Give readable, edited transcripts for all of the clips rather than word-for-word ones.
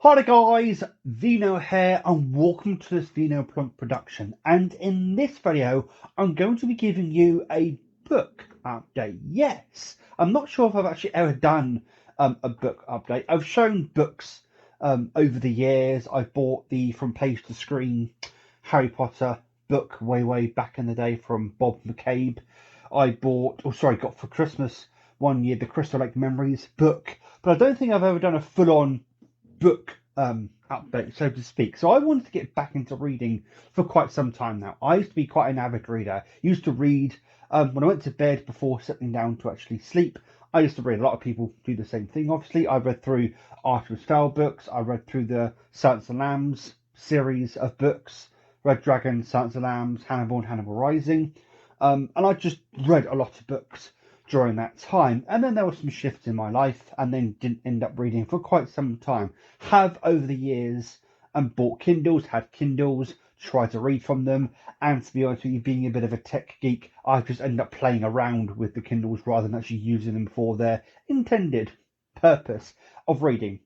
Hi there guys, Vino here and welcome to this Vino Plunk production, and in this video I'm going to be giving you a book update. Yes, I'm not sure if I've actually ever done a book update. I've shown books over the years. I bought the From Page to Screen Harry Potter book way back in the day from Bob McCabe. Got for Christmas one year the Crystal Lake Memories book, but I don't think I've ever done a full-on book update, so to speak. So I wanted to get back into reading for quite some time now. I used to be quite an avid reader. Used to read when I went to bed before settling down to actually sleep. I used to read. A lot of people do the same thing. Obviously, I read through Artemis Fowl books. I read through the Silence and Lambs series of books. Red Dragon, Silence and Lambs, Hannibal and Hannibal Rising. And I just read a lot of books during that time. And then there were some shifts in my life, and then didn't end up reading for quite some time. Have over the years bought Kindles, had Kindles, tried to read from them, and to be honest with you, being a bit of a tech geek, I just ended up playing around with the Kindles rather than actually using them for their intended purpose of reading.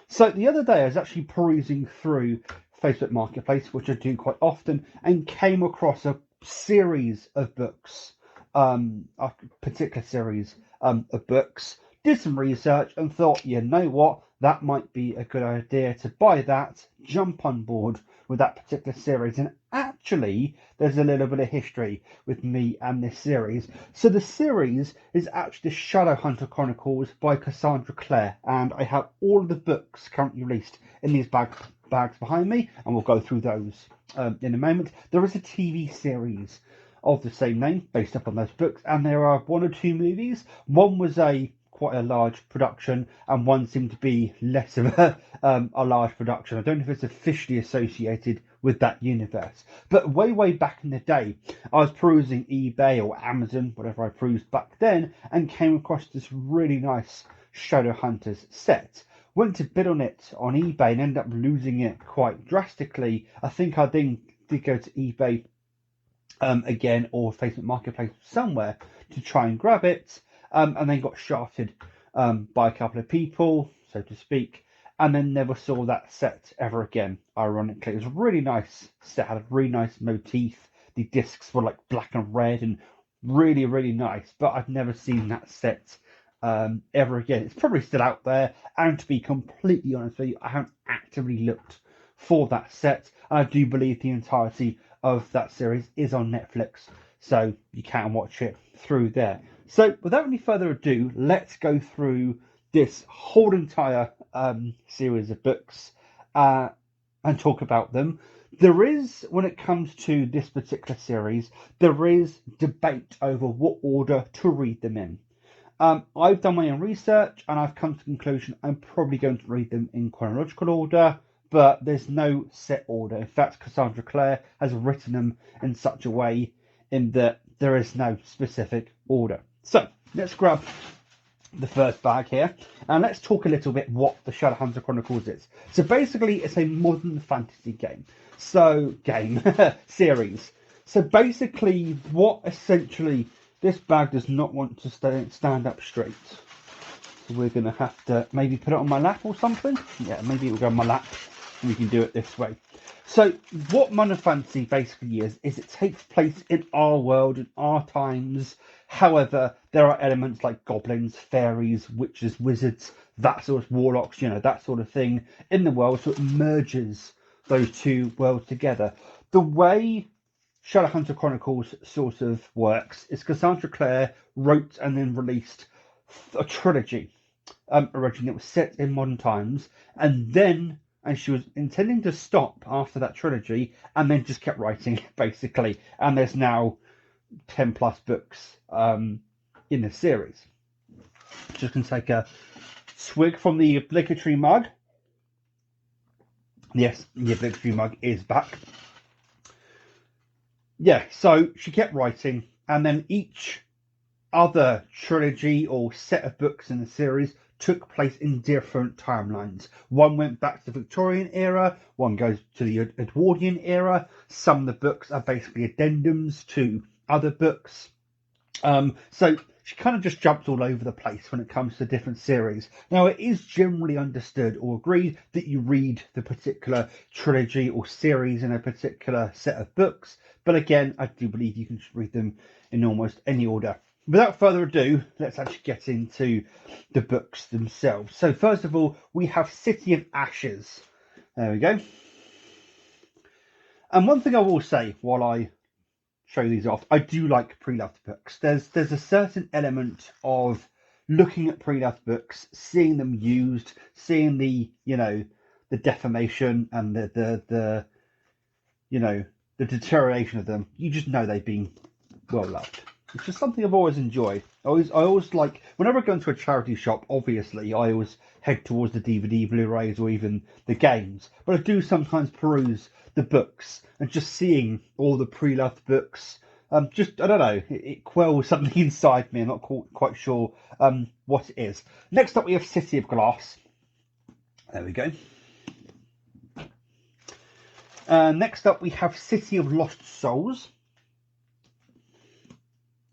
So the other day I was actually perusing through Facebook Marketplace, which I do quite often, and came across a series of books, a particular series of books. Did some research and thought, you know what, that might be a good idea to buy that, jump on board with that particular series. And actually, there's a little bit of history with me and this series. So the series is actually the Shadowhunter Chronicles by Cassandra Clare, and I have all of the books currently released in these bags behind me, and we'll go through those in a moment. There is a TV series of the same name based upon those books, and there are one or two movies. One was quite a large production, and one seemed to be less of a large production. I don't know if it's officially associated with that universe, but way back in the day, I was perusing eBay or Amazon, whatever I perused back then, and came across this really nice Shadowhunters set. Went to bid on it on eBay and ended up losing it quite drastically. I think I then did go to eBay again, or Facebook Marketplace somewhere to try and grab it, and then got shafted by a couple of people, so to speak, and then never saw that set ever again. Ironically, it was a really nice set, had a really nice motif. The discs were like black and red and really nice, but I've never seen that set ever again. It's probably still out there, and to be completely honest with you, I haven't actively looked for that set. I do believe the entirety of that series is on Netflix, so you can watch it through there. So without any further ado, let's go through this whole entire series of books and talk about them. There is, when it comes to this particular series, there is debate over what order to read them in. I've done my own research and I've come to the conclusion I'm probably going to read them in chronological order, but there's no set order. In fact, Cassandra Clare has written them in such a way in that there is no specific order. So let's grab the first bag here and let's talk a little bit what the Shadowhunter Chronicles is. So basically it's a modern fantasy game. Series. So basically what essentially this bag does not want to stand up straight. So we're going to have to maybe put it on my lap or something. Yeah, maybe it will go on my lap and we can do it this way. So what modern fantasy basically is it takes place in our world, in our times. However, there are elements like goblins, fairies, witches, wizards, that sort of warlocks, that sort of thing in the world. So it merges those two worlds together. The way Shadowhunter Chronicles sort of works is Cassandra Clare wrote and then released a trilogy. Originally, it was set in modern times, and she was intending to stop after that trilogy, and then just kept writing basically. And there's now 10 plus books in the series. Just gonna take a swig from the obligatory mug. Yes, the obligatory mug is back. Yeah, so she kept writing, and then each other trilogy or set of books in the series took place in different timelines. One went back to the Victorian era, one goes to the Edwardian era. Some of the books are basically addendums to other books. So she kind of just jumps all over the place when it comes to different series. Now, it is generally understood or agreed that you read the particular trilogy or series in a particular set of books, but again, I do believe you can read them in almost any order. Without further ado, let's actually get into the books themselves. So first of all, we have City of Ashes. There we go. And one thing I will say while I show these off, I do like pre-loved books. There's a certain element of looking at pre-loved books, seeing them used, seeing the the deformation and the deterioration of them. You just know they've been well loved. It's just something I've always enjoyed. I always like, whenever I go into a charity shop, obviously I always head towards the DVD, Blu-rays, or even the games. But I do sometimes peruse the books, and just seeing all the pre-loved books, just, I don't know, it quells something inside me. I'm not quite sure what it is. Next up we have City of Glass. There we go. Next up we have City of Lost Souls.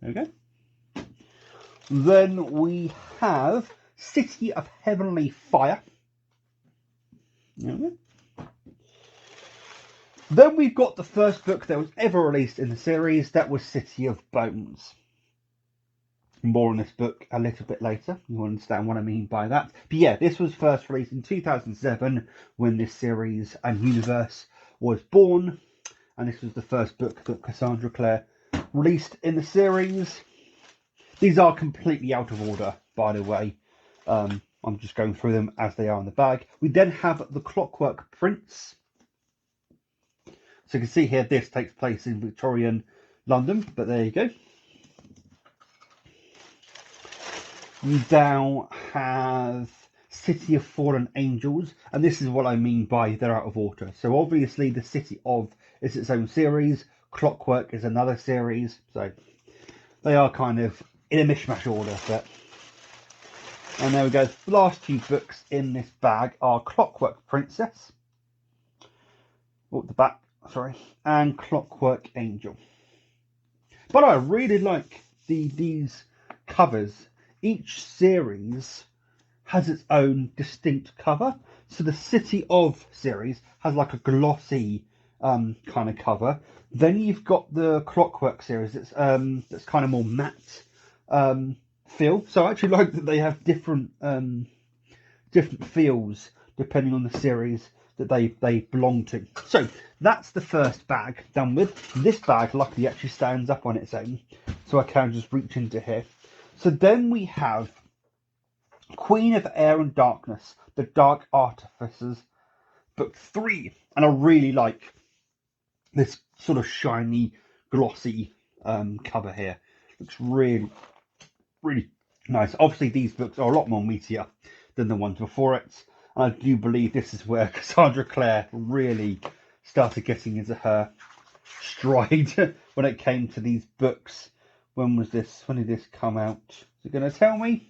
There we go. Then we have City of Heavenly Fire. There we go. Then we've got the first book that was ever released in the series. That was City of Bones. More on this book a little bit later. You'll understand what I mean by that. But yeah, this was first released in 2007 when this series and universe was born. And this was the first book that Cassandra Clare released in the series. These are completely out of order, by the way. I'm just going through them as they are in the bag. We then have The Clockwork Prince. So you can see here, this takes place in Victorian London, but there you go. We now have City of Fallen Angels, and this is what I mean by they're out of order. So obviously the City of is its own series, Clockwork is another series, so they are kind of in a mishmash order. But and there we go. The last two books in this bag are Clockwork Princess. Oh, the back. Sorry, and Clockwork Angel. But I really like these covers. Each series has its own distinct cover. So the City of series has like a glossy kind of cover. Then you've got the Clockwork series that's kind of more matte feel. So I actually like that they have different feels depending on the series that they belong to. So that's the first bag done with. This bag luckily actually stands up on its own, so I can just reach into here. So then we have Queen of Air and Darkness, The Dark Artificers, book 3. And I really like this sort of shiny, glossy cover here. Looks really, really nice. Obviously these books are a lot more meatier than the ones before it. I do believe this is where Cassandra Clare really started getting into her stride when it came to these books. When was this? When did this come out? Is it going to tell me?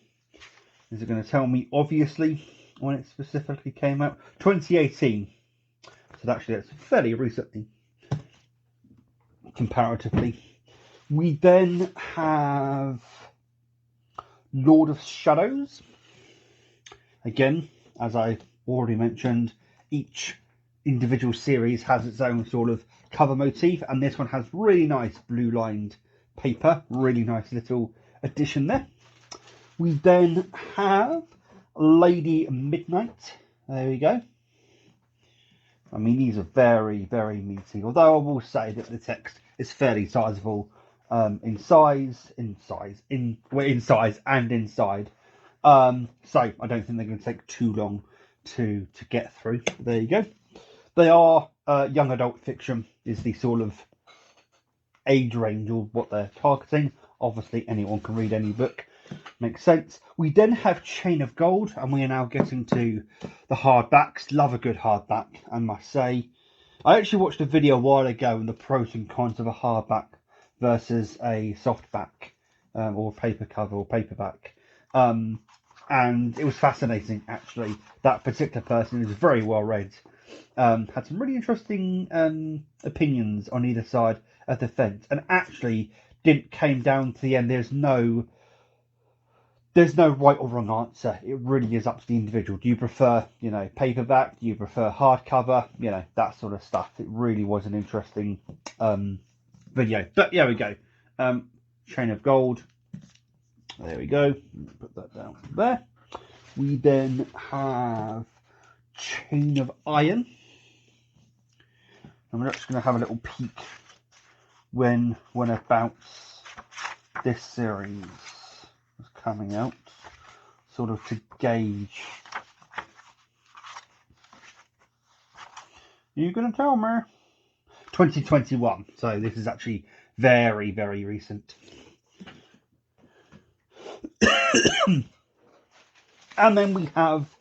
Is it going to tell me, obviously, when it specifically came out? 2018. So actually, that's fairly recently, comparatively. We then have Lord of Shadows. Again, as I already mentioned, each individual series has its own sort of cover motif, and this one has really nice blue lined paper, really nice little addition there. We then have Lady Midnight. There we go. I mean, these are very, very meaty, although I will say that the text is fairly sizable in size and inside. So I don't think they're going to take too long to get through. There you go. They are young adult fiction is the sort of age range or what they're targeting. Obviously anyone can read any book. Makes sense. We then have Chain of Gold, and we are now getting to the hardbacks. Love a good hardback, I must say. I actually watched a video a while ago on the pros and cons of a hardback versus a softback or paper cover or paperback. And it was fascinating, actually. That particular person was very well read. Had some really interesting opinions on either side of the fence, and actually came down to the end. There's no there's no right or wrong answer. It really is up to the individual. Do you prefer, paperback? Do you prefer hardcover? That sort of stuff. It really was an interesting video. But yeah, we go. Chain of Gold. There we go. Put that down there. We then have Chain of Iron. And we're just going to have a little peek when about this series was coming out, sort of to gauge. You going to tell me? 2021. So this is actually very, very recent. And then we have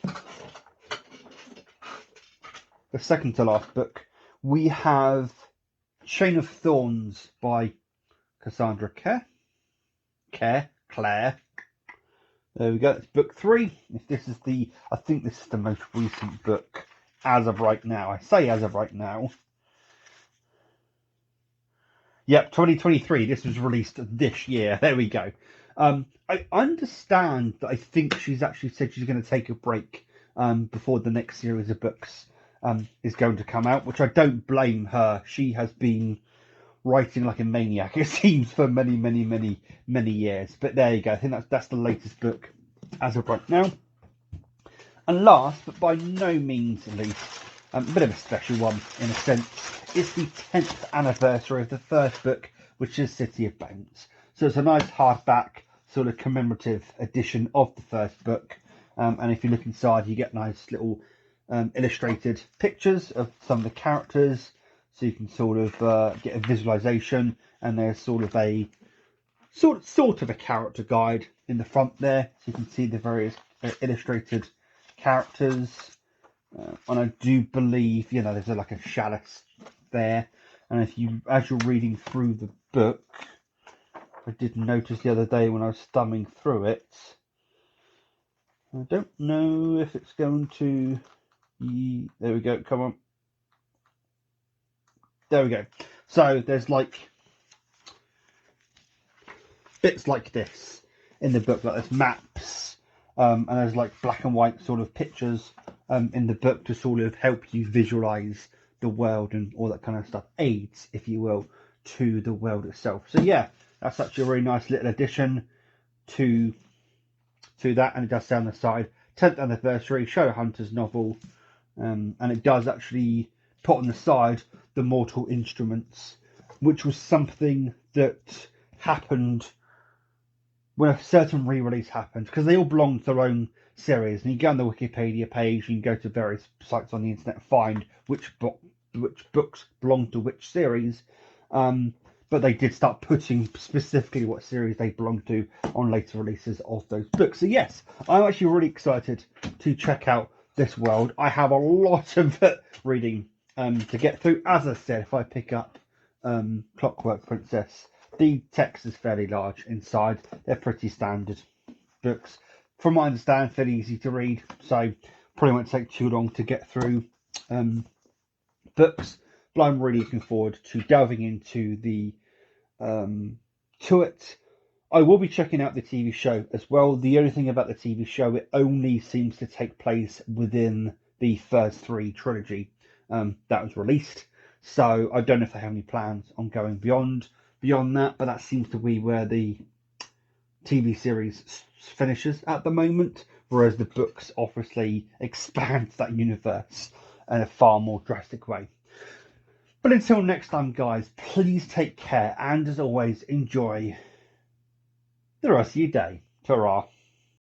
the second to last book. We have Chain of Thorns by Cassandra Clare. There we go. It's book 3. If this is I think this is the most recent book as of right now. I say as of right now. Yep, 2023. This was released this year. There we go. I understand that I think she's actually said she's going to take a break before the next series of books is going to come out, which I don't blame her. She has been writing like a maniac, it seems, for many, many, many, many years. But there you go. I think that's the latest book as of right now. And last, but by no means least, a bit of a special one in a sense, it's the 10th anniversary of the first book, which is City of Bones. So it's a nice hardback, sort of commemorative edition of the first book. And if you look inside, you get nice little illustrated pictures of some of the characters. So you can sort of get a visualization, and there's sort of a sort of a character guide in the front there, so you can see the various illustrated characters. And I do believe, there's like a chalice there. And as you're reading through the book, I did notice the other day when I was thumbing through it. I don't know if it's going to. There we go. Come on. There we go. So there's like bits like this in the book, like there's maps, and there's like black and white sort of pictures in the book to sort of help you visualize the world and all that kind of stuff. Aids, if you will, to the world itself. So yeah, that's actually a really nice little addition to that, and it does say on the side 10th anniversary Shadowhunters novel, and it does actually put on the side the Mortal Instruments, which was something that happened when a certain re-release happened, because they all belong to their own series. And you go on the Wikipedia page, you can go to various sites on the internet, find which books belong to which series. But they did start putting specifically what series they belong to on later releases of those books. So yes, I'm actually really excited to check out this world. I have a lot of reading to get through. As I said, if I pick up Clockwork Princess, the text is fairly large inside. They're pretty standard books. From what I understand, fairly easy to read, so probably won't take too long to get through books. But I'm really looking forward to delving into to it. I will be checking out the TV show as well. The only thing about the TV show, it only seems to take place within the first 3 trilogy that was released. So I don't know if they have any plans on going beyond that, but that seems to be where the TV series finishes at the moment, whereas the books obviously expand that universe in a far more drastic way. But until next time, guys, please take care, and as always, enjoy the rest of your day. Ta-ra.